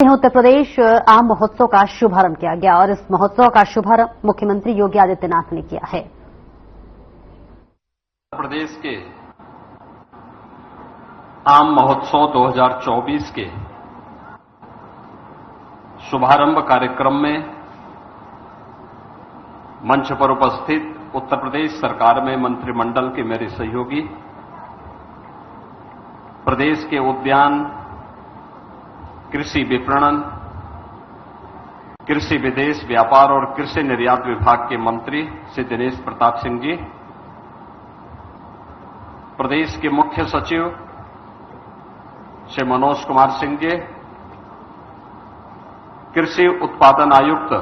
उत्तर प्रदेश आम महोत्सव का शुभारंभ किया गया और इस महोत्सव का शुभारंभ मुख्यमंत्री योगी आदित्यनाथ ने किया है। उत्तर प्रदेश के आम महोत्सव 2024 के शुभारंभ कार्यक्रम में मंच पर उपस्थित उत्तर प्रदेश सरकार में मंत्रिमंडल के मेरे सहयोगी, प्रदेश के उद्यान, कृषि विपणन, कृषि विदेश व्यापार और कृषि निर्यात विभाग के मंत्री श्री दिनेश प्रताप सिंह जी, प्रदेश के मुख्य सचिव श्री मनोज कुमार सिंह जी, कृषि उत्पादन आयुक्त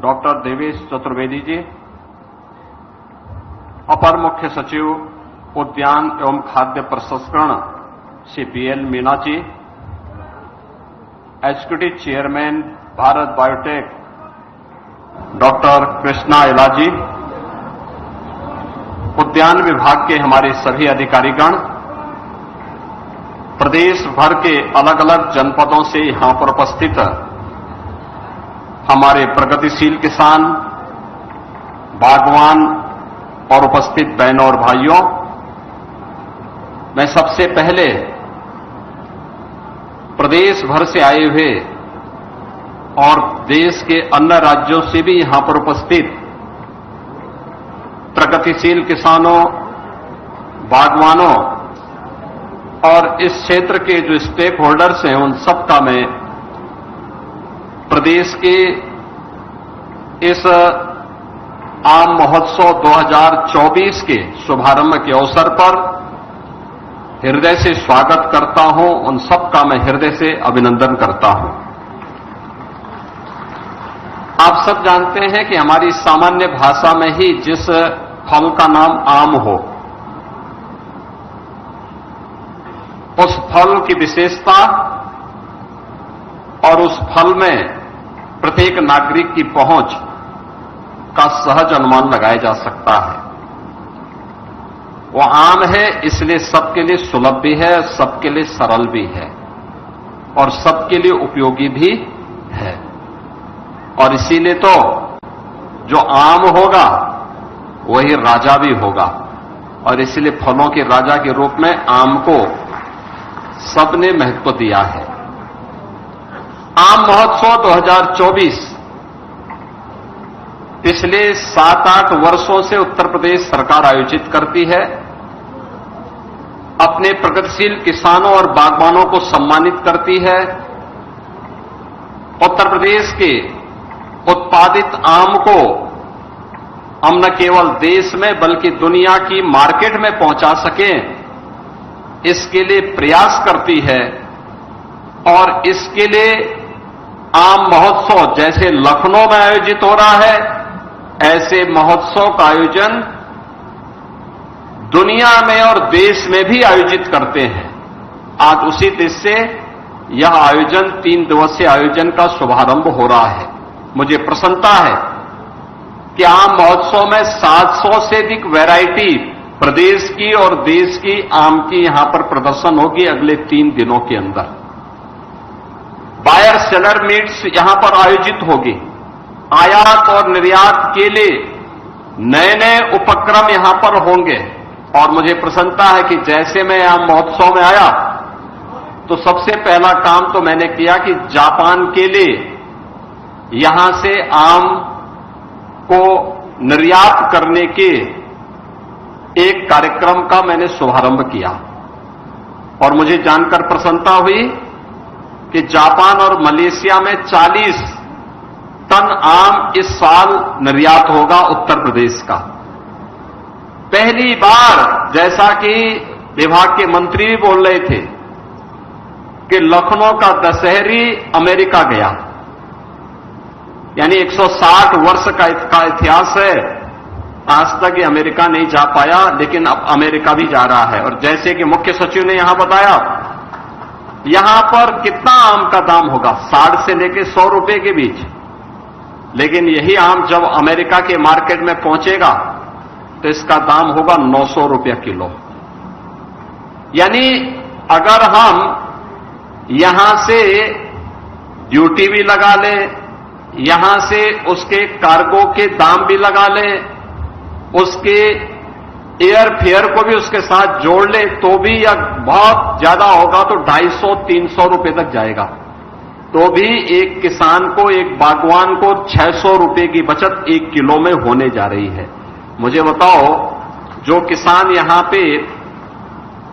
डॉक्टर देवेश चतुर्वेदी जी, अपर मुख्य सचिव उद्यान एवं खाद्य प्रसंस्करण Shri PL Meena ji, executive chairman Bharat biotech doctor Krishna इलाजी, उद्यान विभाग के हमारे सभी अधिकारीगण, प्रदेश भर के अलग अलग जनपदों से यहां पर उपस्थित हमारे प्रगतिशील किसान, बागवान और उपस्थित बहनों और भाइयों, मैं सबसे पहले प्रदेश भर से आए हुए और देश के अन्य राज्यों से भी यहां पर उपस्थित प्रगतिशील किसानों, बागवानों और इस क्षेत्र के जो स्टेक होल्डर्स हैं, उन सबका मैं प्रदेश के इस आम महोत्सव 2024 के शुभारंभ के अवसर पर हृदय से स्वागत करता हूं। उन सबका मैं हृदय से अभिनंदन करता हूं। आप सब जानते हैं कि हमारी सामान्य भाषा में ही जिस फल का नाम आम हो, उस फल की विशेषता और उस फल में प्रत्येक नागरिक की पहुंच का सहज अनुमान लगाया जा सकता है। वो आम है, इसलिए सबके लिए सुलभ भी है, सबके लिए सरल भी है और सबके लिए उपयोगी भी है। और इसीलिए तो जो आम होगा वही राजा भी होगा और इसलिए फलों के राजा के रूप में आम को सबने महत्व दिया है। आम महोत्सव 2024 पिछले 7-8 वर्षों से उत्तर प्रदेश सरकार आयोजित करती है। अपने प्रगतिशील किसानों और बागवानों को सम्मानित करती है। उत्तर प्रदेश के उत्पादित आम को हम न केवल देश में बल्कि दुनिया की मार्केट में पहुंचा सकें, इसके लिए प्रयास करती है। और इसके लिए आम महोत्सव जैसे लखनऊ में आयोजित हो रहा है, ऐसे महोत्सव का आयोजन दुनिया में और देश में भी आयोजित करते हैं। आज उसी देश से यह आयोजन 3 दिवसीय आयोजन का शुभारंभ हो रहा है। मुझे प्रसन्नता है कि आम महोत्सव में 700 से अधिक वैरायटी प्रदेश की और देश की आम की यहां पर प्रदर्शन होगी अगले 3 दिनों के अंदर। बायर सेलर मीट्स यहां पर आयोजित होगी। आयात और निर्यात के लिए नए नए उपक्रम यहां पर होंगे और मुझे प्रसन्नता है कि जैसे मैं आम महोत्सव में आया तो सबसे पहला काम तो मैंने किया कि जापान के लिए यहां से आम को निर्यात करने के एक कार्यक्रम का मैंने शुभारंभ किया और मुझे जानकर प्रसन्नता हुई कि जापान और मलेशिया में 40 टन आम इस साल निर्यात होगा उत्तर प्रदेश का। पहली बार, जैसा कि विभाग के मंत्री भी बोल रहे थे, कि लखनऊ का दशहरी अमेरिका गया, यानी 160 वर्ष का इतिहास है। आज तक ये अमेरिका नहीं जा पाया, लेकिन अब अमेरिका भी जा रहा है। और जैसे कि मुख्य सचिव ने यहां बताया, यहां पर कितना आम का दाम होगा, 60 से लेकर 100 रुपए के बीच। लेकिन यही आम जब अमेरिका के मार्केट में पहुंचेगा तो इसका दाम होगा 900 रुपया किलो। यानी अगर हम यहां से ड्यूटी भी लगा ले, यहां से उसके कार्गो के दाम भी लगा ले, उसके एयर फेयर को भी उसके साथ जोड़ ले, तो भी या बहुत ज्यादा होगा तो 250-300 रुपए तक जाएगा। तो भी एक किसान को, एक बागवान को 600 रुपए की बचत 1 किलो में होने जा रही है। मुझे बताओ, जो किसान यहां पे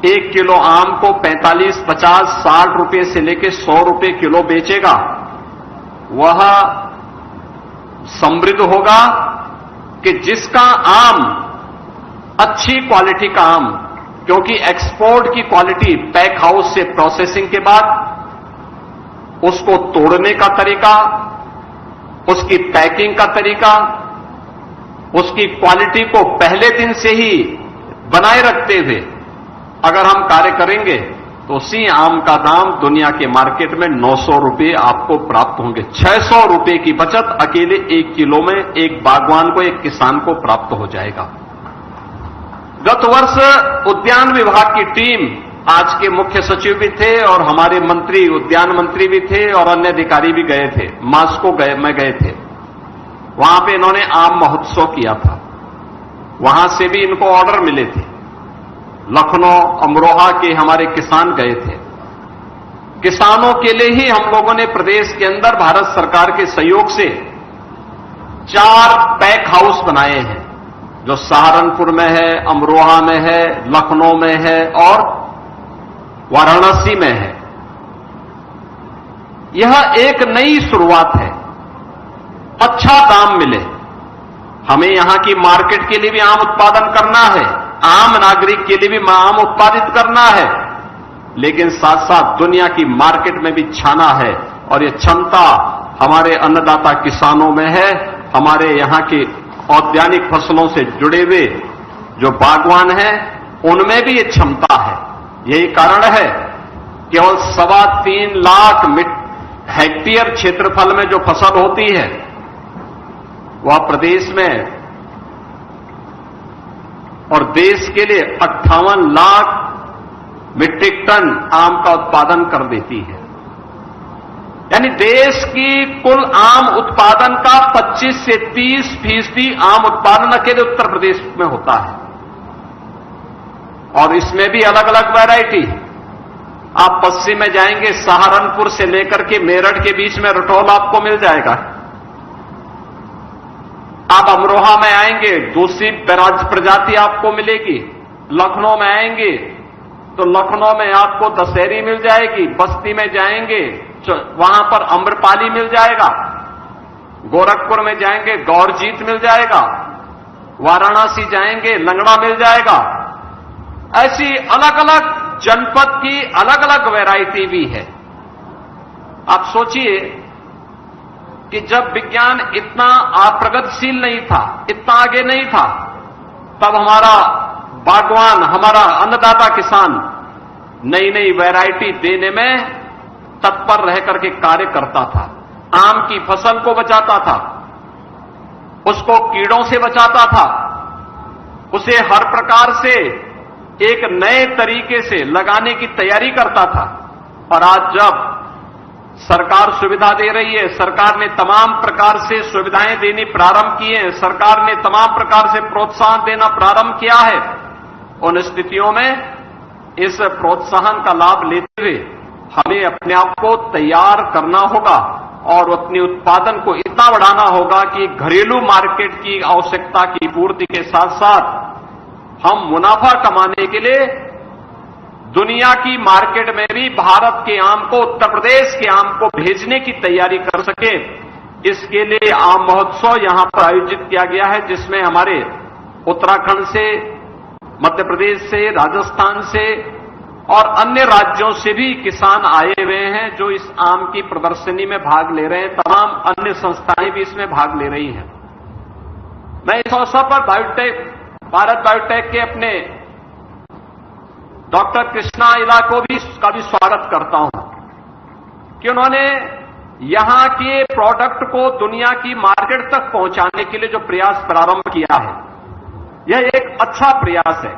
1 किलो आम को 45, 50, 60 रुपए से लेकर 100 रुपए किलो बेचेगा, वह समृद्ध होगा कि जिसका आम अच्छी क्वालिटी का आम, क्योंकि एक्सपोर्ट की क्वालिटी पैक हाउस से प्रोसेसिंग के बाद उसको तोड़ने का तरीका, उसकी पैकिंग का तरीका, उसकी क्वालिटी को पहले दिन से ही बनाए रखते हुए अगर हम कार्य करेंगे तो उसी आम का दाम दुनिया के मार्केट में 900 रुपए आपको प्राप्त होंगे। 600 रुपए की बचत अकेले 1 किलो में एक बागवान को, एक किसान को प्राप्त हो जाएगा। गत वर्ष उद्यान विभाग की टीम, आज के मुख्य सचिव भी थे और हमारे मंत्री, उद्यान मंत्री भी थे और अन्य अधिकारी भी गए थे, मास्को में गए थे। वहां पे इन्होंने आम महोत्सव किया था, वहां से भी इनको ऑर्डर मिले थे। लखनऊ, अमरोहा के हमारे किसान गए थे। किसानों के लिए ही हम लोगों ने प्रदेश के अंदर भारत सरकार के सहयोग से 4 पैक हाउस बनाए हैं, जो सहारनपुर में है, अमरोहा में है, लखनऊ में है और वाराणसी में है। यह एक नई शुरुआत है। अच्छा दाम मिले, हमें यहां की मार्केट के लिए भी आम उत्पादन करना है, आम नागरिक के लिए भी आम उत्पादित करना है, लेकिन साथ साथ दुनिया की मार्केट में भी छाना है। और यह क्षमता हमारे अन्नदाता किसानों में है, हमारे यहां के औद्यानिक फसलों से जुड़े हुए जो बागवान हैं उनमें भी ये क्षमता है। यही कारण है केवल 3.25 लाख हेक्टेयर क्षेत्रफल में जो फसल होती है वह प्रदेश में और देश के लिए 58 लाख मीट्रिक टन आम का उत्पादन कर देती है। यानी देश की कुल आम उत्पादन का 25 से 30% आम उत्पादन अकेले उत्तर प्रदेश में होता है। और इसमें भी अलग अलग वैरायटी। आप पश्चिम में जाएंगे, सहारनपुर से लेकर के मेरठ के बीच में रटौल आपको मिल जाएगा। आप अमरोहा में आएंगे, दूसरी प्रजाति आपको मिलेगी। लखनऊ में आएंगे तो लखनऊ में आपको दशहरी मिल जाएगी। बस्ती में जाएंगे वहां पर अम्रपाली मिल जाएगा। गोरखपुर में जाएंगे गौरजीत मिल जाएगा। वाराणसी जाएंगे लंगड़ा मिल जाएगा। ऐसी अलग अलग जनपद की अलग अलग वैरायटी भी है। आप सोचिए कि जब विज्ञान इतना प्रगतिशील नहीं था, इतना आगे नहीं था, तब हमारा बागवान, हमारा अन्नदाता किसान नई नई वैरायटी देने में तत्पर रह करके कार्य करता था। आम की फसल को बचाता था, उसको कीड़ों से बचाता था, उसे हर प्रकार से एक नए तरीके से लगाने की तैयारी करता था। और आज जब सरकार सुविधा दे रही है, सरकार ने तमाम प्रकार से सुविधाएं देनी प्रारंभ की हैं, सरकार ने तमाम प्रकार से प्रोत्साहन देना प्रारंभ किया है, उन स्थितियों में इस प्रोत्साहन का लाभ लेते हुए हमें अपने आप को तैयार करना होगा और अपने उत्पादन को इतना बढ़ाना होगा कि घरेलू मार्केट की आवश्यकता की पूर्ति के साथ साथ हम मुनाफा कमाने के लिए दुनिया की मार्केट में भी भारत के आम को, उत्तर प्रदेश के आम को भेजने की तैयारी कर सके। इसके लिए आम महोत्सव यहां पर आयोजित किया गया है, जिसमें हमारे उत्तराखंड से, मध्य प्रदेश से, राजस्थान से और अन्य राज्यों से भी किसान आए हुए हैं जो इस आम की प्रदर्शनी में भाग ले रहे हैं। तमाम अन्य संस्थाएं भी इसमें भाग ले रही हैं। मैं इस अवसर पर भारत बायोटेक के अपने डॉक्टर कृष्णा इला का भी स्वागत करता हूं कि उन्होंने यहां के प्रोडक्ट को दुनिया की मार्केट तक पहुंचाने के लिए जो प्रयास प्रारंभ किया है, यह एक अच्छा प्रयास है।